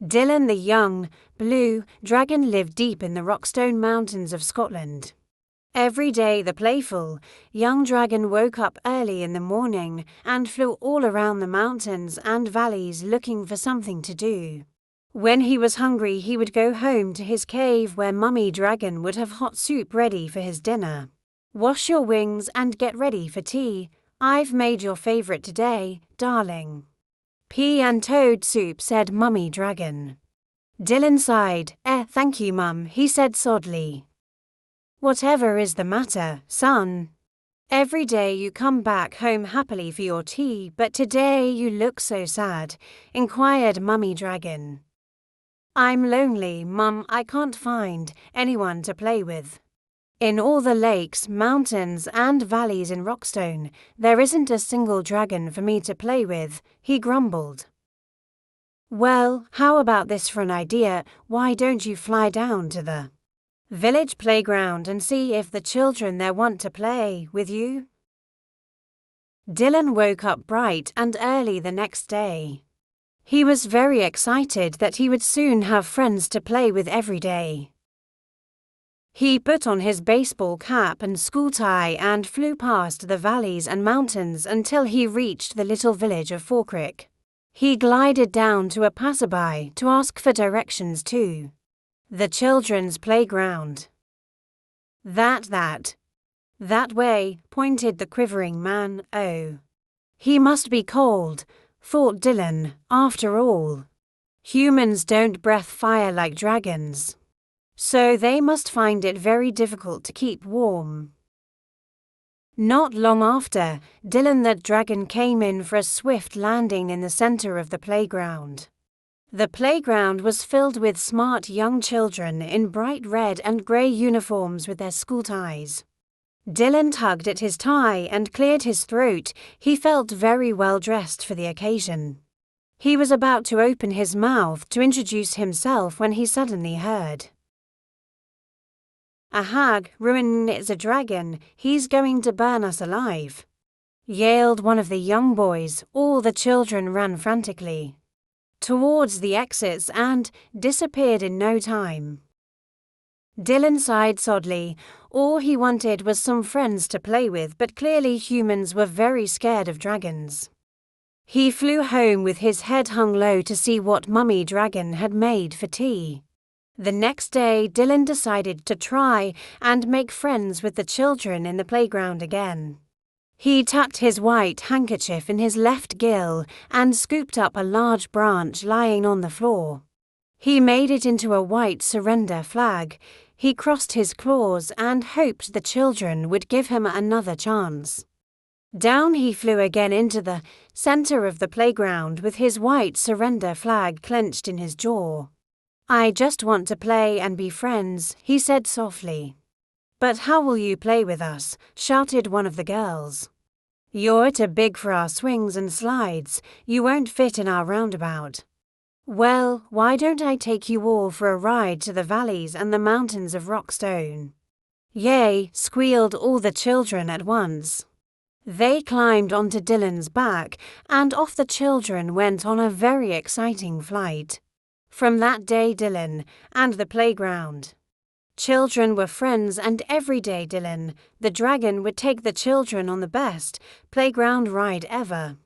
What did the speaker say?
Dylan the young, blue dragon lived deep in the Rockstone Mountains of Scotland. Every day the playful, young dragon woke up early in the morning and flew all around the mountains and valleys looking for something to do. When he was hungry, he would go home to his cave where Mummy Dragon would have hot soup ready for his dinner. "Wash your wings and get ready for tea. I've made your favorite today, darling." "Pea and toad soup," said Mummy Dragon. Dylan sighed. Thank you, Mum," he said sadly. "Whatever is the matter, son? Every day you come back home happily for your tea, but today you look so sad," inquired Mummy Dragon. "I'm lonely, Mum. I can't find anyone to play with. In all the lakes, mountains, and valleys in Rockstone, there isn't a single dragon for me to play with," he grumbled. "Well, how about this for an idea? Why don't you fly down to the village playground and see if the children there want to play with you?" Dylan woke up bright and early the next day. He was very excited that he would soon have friends to play with every day. He put on his baseball cap and school tie and flew past the valleys and mountains until he reached the little village of Falkirk. He glided down to a passerby to ask for directions to the children's playground. That way," pointed the quivering man. "Oh, he must be cold," thought Dylan. "After all, humans don't breathe fire like dragons, so they must find it very difficult to keep warm." Not long after, Dylan the dragon came in for a swift landing in the center of the playground. The playground was filled with smart young children in bright red and grey uniforms with their school ties. Dylan tugged at his tie and cleared his throat. He felt very well dressed for the occasion. He was about to open his mouth to introduce himself when he suddenly heard, "A hag, Ruin is a dragon. He's going to burn us alive," yelled one of the young boys. All the children ran frantically towards the exits and disappeared in no time. Dylan sighed sadly. All he wanted was some friends to play with, but clearly humans were very scared of dragons. He flew home with his head hung low to see what Mummy Dragon had made for tea. The next day, Dylan decided to try and make friends with the children in the playground again. He tucked his white handkerchief in his left gill and scooped up a large branch lying on the floor. He made it into a white surrender flag. He crossed his claws and hoped the children would give him another chance. Down he flew again into the center of the playground with his white surrender flag clenched in his jaw. "I just want to play and be friends," he said softly. "But how will you play with us?" shouted one of the girls. "You're too big for our swings and slides. You won't fit in our roundabout." "Well, why don't I take you all for a ride to the valleys and the mountains of Rockstone?" "Yay!" squealed all the children at once. They climbed onto Dylan's back, and off the children went on a very exciting flight. From that day, Dylan and the playground children were friends, and every day Dylan, the dragon, would take the children on the best playground ride ever.